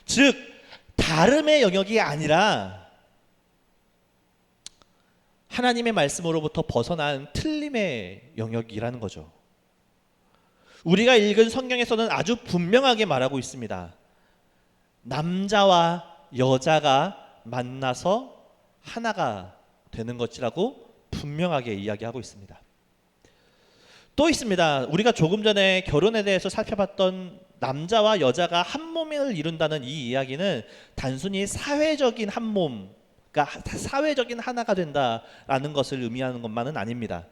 즉 다름의 영역이 아니라 하나님의 말씀으로부터 벗어난 틀림의 영역이라는 거죠. 우리가 읽은 성경에서는 아주 분명하게 말하고 있습니다. 남자와 여자가 만나서 하나가 되는 것이라고 분명하게 이야기하고 있습니다. 또 있습니다. 우리가 조금 전에 결혼에 대해서 살펴봤던 남자와 여자가 한 몸을 이룬다는 이 이야기는 단순히 사회적인 한 몸, 그러니까 사회적인 하나가 된다라는 것을 의미하는 것만은 아닙니다.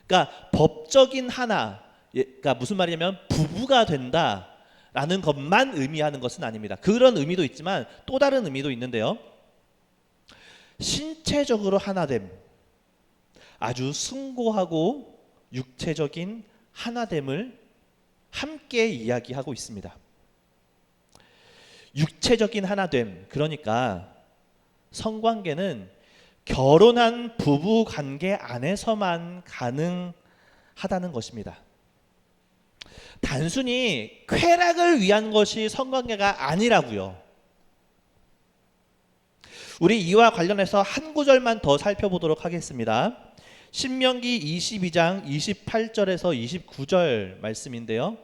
그러니까 법적인 하나, 그러니까 무슨 말이냐면 부부가 된다라는 것만 의미하는 것은 아닙니다. 그런 의미도 있지만 또 다른 의미도 있는데요, 신체적으로 하나됨, 아주 숭고하고 육체적인 하나됨을 함께 이야기하고 있습니다. 육체적인 하나됨, 그러니까 성관계는 결혼한 부부 관계 안에서만 하다는 것입니다. 단순히 쾌락을 위한 것이 성관계가 아니라고요. 우리 이와 관련해서 한 구절만 더 살펴보도록 하겠습니다. 신명기 22장 28절에서 29절 말씀인데요.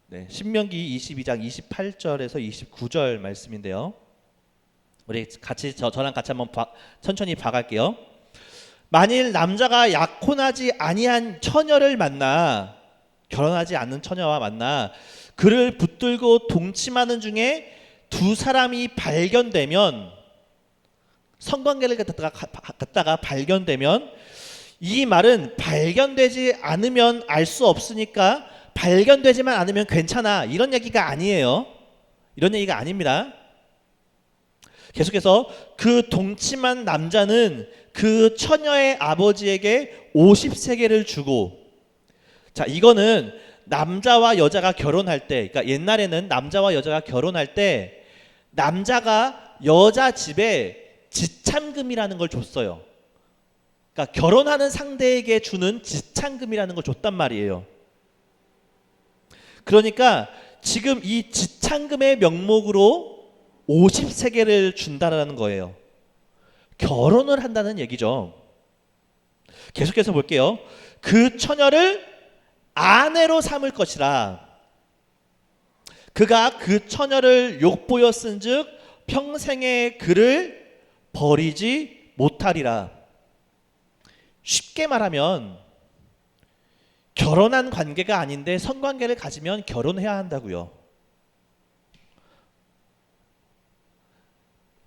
네, 신명기 22장 28절에서 29절 말씀인데요. 우리 같이 저랑 같이 한번 천천히 봐갈게요. 만일 남자가 약혼하지 아니한 처녀를 만나, 결혼하지 않는 처녀와 만나 그를 붙들고 동침하는 중에 두 사람이 발견되면, 성관계를 갖다가 발견되면, 이 말은 발견되지 않으면 알 수 없으니까 발견되지만 않으면 괜찮아, 이런 얘기가 아니에요. 이런 얘기가 아닙니다. 계속해서 그 동침한 남자는 그 처녀의 아버지에게 50세겔을 주고, 자, 이거는 남자와 여자가 결혼할 때, 그러니까 옛날에는 남자와 여자가 결혼할 때 남자가 여자 집에 지참금이라는 걸 줬어요. 그러니까 결혼하는 상대에게 주는 지참금이라는 걸 줬단 말이에요. 그러니까 지금 이 지참금의 명목으로 50세겔을 준다라는 거예요. 결혼을 한다는 얘기죠. 계속해서 볼게요. 그 처녀를 아내로 삼을 것이라. 그가 그 처녀를 욕보여 쓴즉 평생에 그를 버리지 못하리라. 쉽게 말하면 결혼한 관계가 아닌데 성관계를 가지면 결혼해야 한다고요.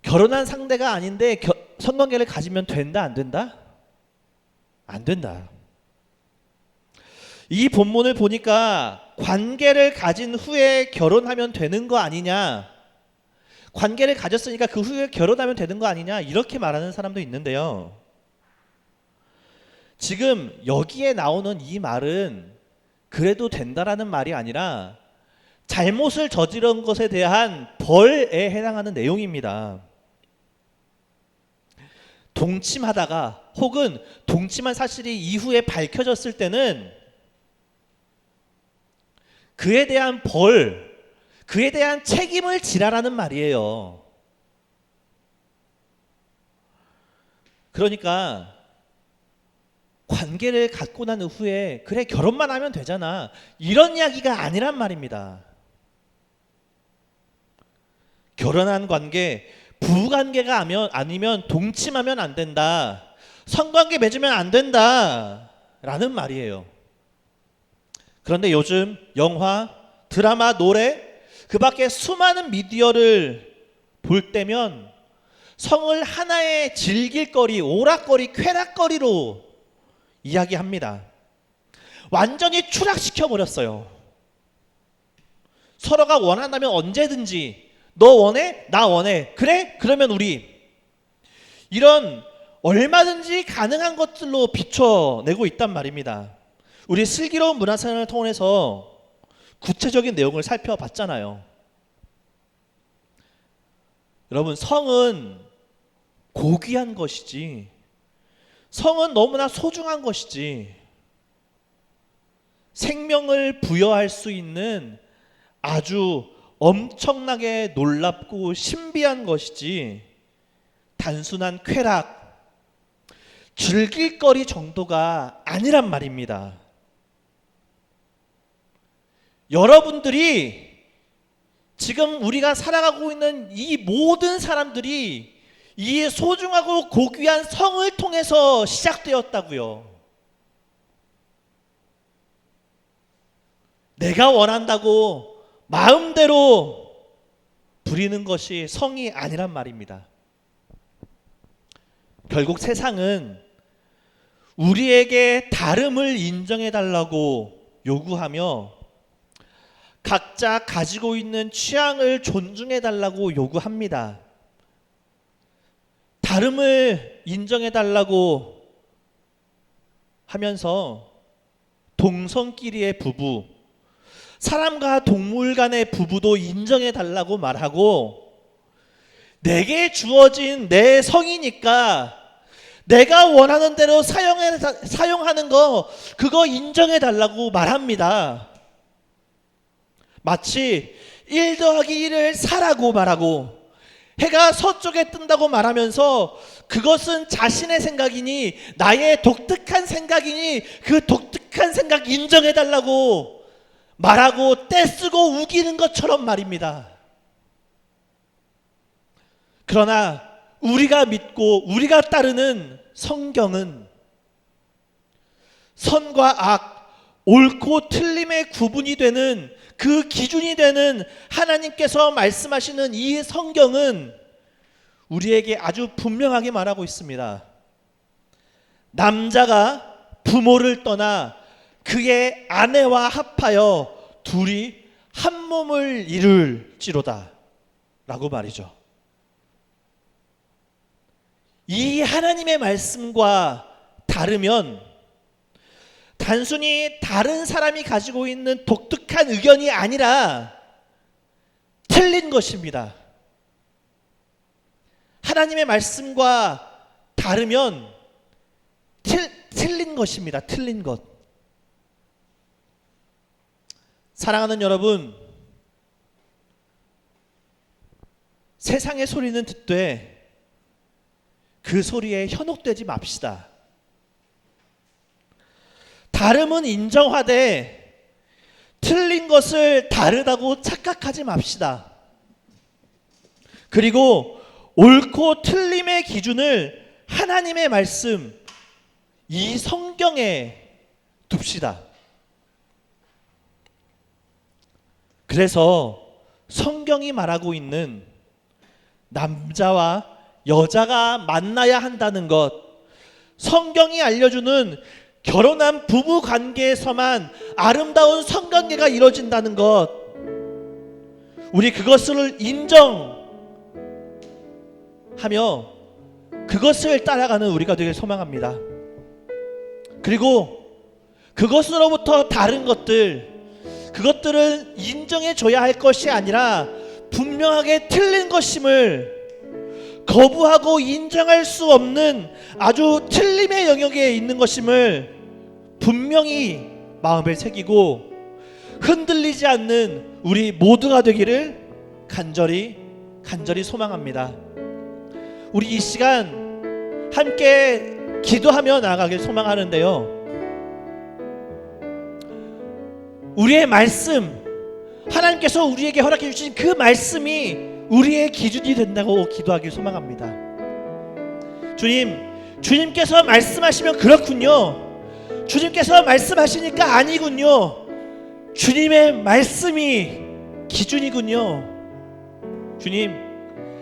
결혼한 상대가 아닌데 성관계를 가지면 된다, 안 된다? 안 된다. 이 본문을 보니까 관계를 가진 후에 결혼하면 되는 거 아니냐, 관계를 가졌으니까 그 후에 결혼하면 되는 거 아니냐, 이렇게 말하는 사람도 있는데요. 지금 여기에 나오는 이 말은 그래도 된다라는 말이 아니라 잘못을 저지른 것에 대한 벌에 해당하는 내용입니다. 동침하다가 혹은 동침한 사실이 이후에 밝혀졌을 때는 그에 대한 벌, 그에 대한 책임을 지라라는 말이에요. 그러니까 관계를 갖고 난 후에 그래 결혼만 하면 되잖아, 이런 이야기가 아니란 말입니다. 결혼한 관계, 부관계가 아니면 동침하면 안 된다, 성관계 맺으면 안 된다 라는 말이에요. 그런데 요즘 영화, 드라마, 노래, 그 밖에 수많은 미디어를 볼 때면 성을 하나의 즐길거리, 오락거리, 쾌락거리로 이야기합니다. 완전히 추락시켜버렸어요. 서로가 원한다면 언제든지, 너 원해? 나 원해. 그래? 그러면 우리. 이런 얼마든지 가능한 것들로 비춰내고 있단 말입니다. 우리 슬기로운 문화생활을 통해서 구체적인 내용을 살펴봤잖아요. 여러분, 성은 고귀한 것이지, 성은 너무나 소중한 것이지, 생명을 부여할 수 있는 아주 엄청나게 놀랍고 신비한 것이지 단순한 쾌락, 즐길거리 정도가 아니란 말입니다. 여러분들이 지금 우리가 살아가고 있는 이 모든 사람들이 이 소중하고 고귀한 성을 통해서 시작되었다고요. 내가 원한다고 마음대로 부리는 것이 성이 아니란 말입니다. 결국 세상은 우리에게 다름을 인정해달라고 요구하며 각자 가지고 있는 취향을 존중해달라고 요구합니다. 다름을 인정해달라고 하면서 동성끼리의 부부, 사람과 동물 간의 부부도 인정해달라고 말하고, 내게 주어진 내 성이니까 내가 원하는 대로 사용하는 거 그거 인정해 달라고 말합니다. 마치 1 더하기 1을 4라고 말하고 해가 서쪽에 뜬다고 말하면서 그것은 자신의 생각이니 나의 독특한 생각이니 그 독특한 생각 인정해 달라고 말하고 떼쓰고 우기는 것처럼 말입니다. 그러나 우리가 믿고 우리가 따르는 성경은 선과 악, 옳고 틀림의 구분이 되는 그 기준이 되는 하나님께서 말씀하시는 이 성경은 우리에게 아주 분명하게 말하고 있습니다. 남자가 부모를 떠나 그의 아내와 합하여 둘이 한 몸을 이룰지로다 라고 말이죠. 이 하나님의 말씀과 다르면 단순히 다른 사람이 가지고 있는 독특한 의견이 아니라 틀린 것입니다. 하나님의 말씀과 다르면 틀린 것입니다. 틀린 것. 사랑하는 여러분, 세상의 소리는 듣되 그 소리에 현혹되지 맙시다. 다름은 인정하되 틀린 것을 다르다고 착각하지 맙시다. 그리고 옳고 틀림의 기준을 하나님의 말씀, 이 성경에 둡시다. 그래서 성경이 말하고 있는 남자와 여자가 만나야 한다는 것, 성경이 알려주는 결혼한 부부 관계에서만 아름다운 성관계가 이루어진다는 것, 우리 그것을 인정하며 그것을 따라가는 우리가 되길 소망합니다. 그리고 그것으로부터 다른 것들, 그것들은 인정해줘야 할 것이 아니라 분명하게 틀린 것임을 거부하고 인정할 수 없는 아주 틀림의 영역에 있는 것임을 분명히 마음에 새기고 흔들리지 않는 우리 모두가 되기를 간절히 소망합니다. 우리 이 시간 함께 기도하며 나아가길 소망하는데요, 우리의 말씀, 하나님께서 우리에게 허락해 주신 그 말씀이 우리의 기준이 된다고 기도하길 소망합니다. 주님께서 말씀하시면 그렇군요. 주님께서 말씀하시니까 아니군요. 주님의 말씀이 기준이군요. 주님,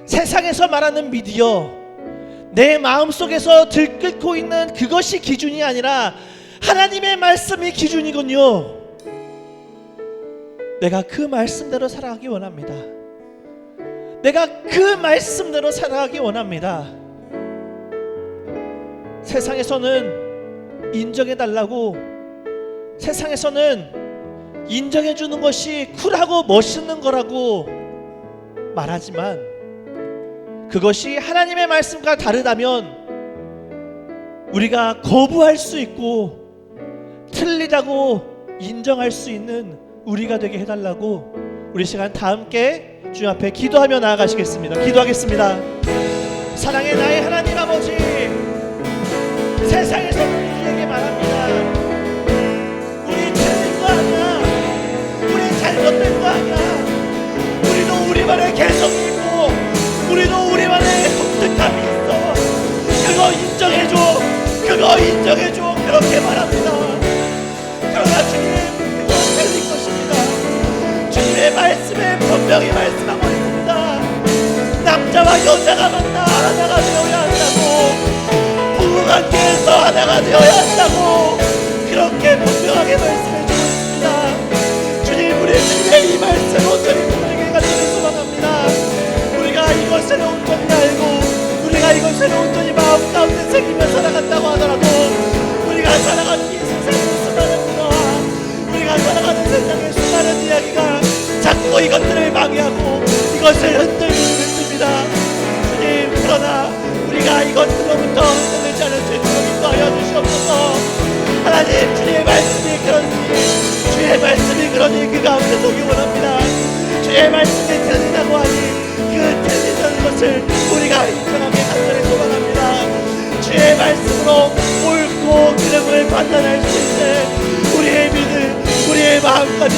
세상에서 말하는 미디어, 내 마음속에서 들끓고 있는 그것이 기준이 아니라 하나님의 말씀이 기준이군요. 내가 그 말씀대로 살아가기 원합니다. 내가 그 말씀대로 살아가기 원합니다. 세상에서는 인정해달라고, 세상에서는 인정해주는 것이 쿨하고 멋있는 거라고 말하지만 그것이 하나님의 말씀과 다르다면 우리가 거부할 수 있고 틀리다고 인정할 수 있는 우리가 되게 해달라고 우리 시간 다 함께 주님 앞에 기도하며 나아가시겠습니다. 기도하겠습니다. 사랑의 나의 하나님 아버지, 세상에서 우리에게 말합니다. 우리 틀린 거 아니야, 우리 잘못된 거 아니야, 우리도 우리만의 개성이 있고 우리도 우리만의 독특함이 있어, 그거 인정해줘, 그거 인정해줘, 그렇게 말합니다. 그러나 주님, 그건 틀린 것입니다. 주님의 말씀에 분명히 말씀하고 있습니다. 남자와 여자가 만나 하나가 되어야 한다고, 부부관계에서 하나가 되어야 한다고 그렇게 분명하게 말씀해 주고 있습니다. 주님, 우리 주님의 이 말씀 온전히 우리에게 가지고 소망합니다. 우리가 이것을 온전히 알고 우리가 이것을 온전히 마음 가운데 새기며 살아간다고 하더라도 우리가 살아가는 이 세상의 수많은 문화와 우리가 살아가는 세상의 수많은 이야기가 자꾸 이것들을 방해하고 이것을 흔듭니다. 주님, 그러나 우리가 이것으로부터 흔들리지 돌아가지 않을 수 있도록 인도하여 주시옵소서. 하나님, 주의 말씀이 그러니, 주의 말씀이 그러니 그 가운데 속이 원합니다. 주의 말씀이 틀리다고 하니 그 틀리는 것을 우리가 인정하게 간절히 소망합니다. 주의 말씀으로 옳고 그름을 판단할 수 있는 우리의 믿음, 우리의 마음까지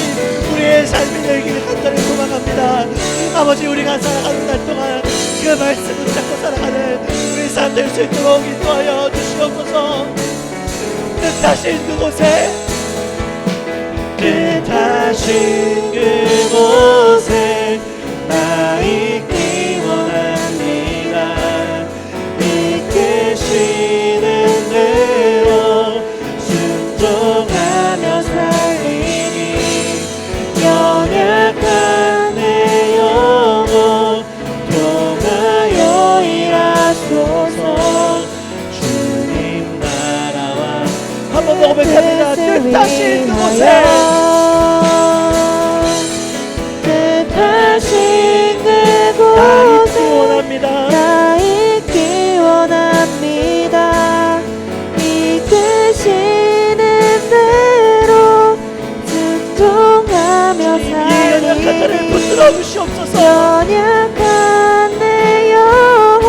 우리의 삶이 되기를 간절히 소망합니다. 아버지, 우리가 살아가는 날 동안 그 말씀을 잡고 살아가는 우리 삶 될 수 있도록 인도하여 주시옵소서. 뜻하신 그곳에, 뜻하신 그곳에 나 있기 원합니다. 이끄시는 대로 순종하며 살리니 연약한 내 영혼 통하여 일하소서. 주님 나라와 한 번 더 고백합니다. 뜻하신 그곳에, 뜻하신 나 있기 그곳에 원합니다. 나 있기 원합니다. 이끄시는 대로 순종하며 이 연약한 자를 살리니 붙들어 주시옵소서. 연약한 내 영혼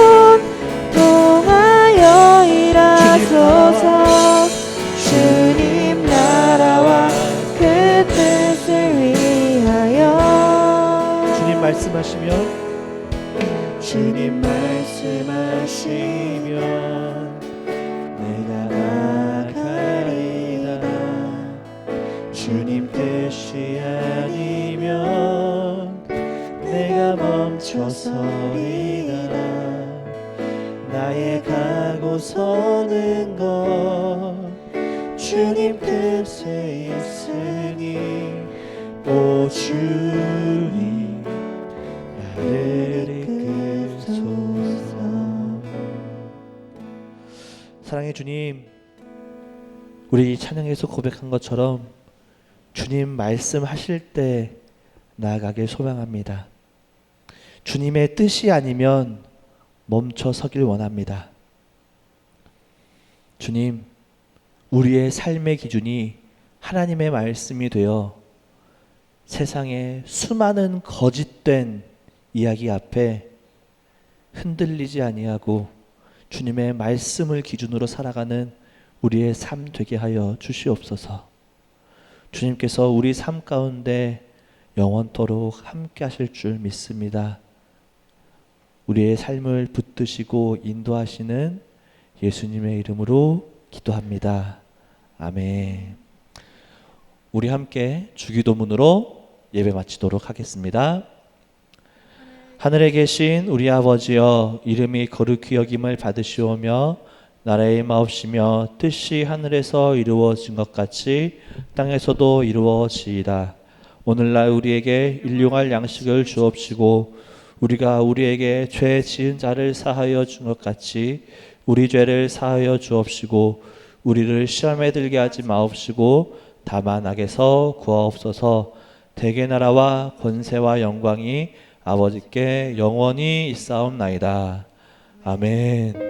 통하여 일하소서. 주님 나라와 그 뜻을 위하여. 주님 말씀하시면, 주님 말씀하시면 내가 나가리다. 주님 뜻이 아니면 내가 멈춰서리다. 나의 가고 서는 것 주님 뜻에 있으니, 오 주님 나를 이끌소서. 사랑의 주님, 우리 찬양에서 고백한 것처럼 주님 말씀하실 때 나아가길 소망합니다. 주님의 뜻이 아니면 멈춰 서길 원합니다. 주님, 우리의 삶의 기준이 하나님의 말씀이 되어 세상의 수많은 거짓된 이야기 앞에 흔들리지 아니하고 주님의 말씀을 기준으로 살아가는 우리의 삶 되게 하여 주시옵소서. 주님께서 우리 삶 가운데 영원토록 함께 하실 줄 믿습니다. 우리의 삶을 붙드시고 인도하시는 예수님의 이름으로 기도합니다. 아멘. 우리 함께 주기도문으로 예배 마치도록 하겠습니다. 하늘에 계신 우리 아버지여, 이름이 거룩히 여김을 받으시오며 나라의 마옵시며 뜻이 하늘에서 이루어진 것 같이 땅에서도 이루어지이다. 오늘날 우리에게 일용할 양식을 주옵시고 우리가 우리에게 죄 지은 자를 사하여 준 것 같이 우리 죄를 사하여 주옵시고 우리를 시험에 들게 하지 마옵시고 다만 악에서 구하옵소서. 대개 나라와 권세와 영광이 아버지께 영원히 있사옵나이다. 아멘.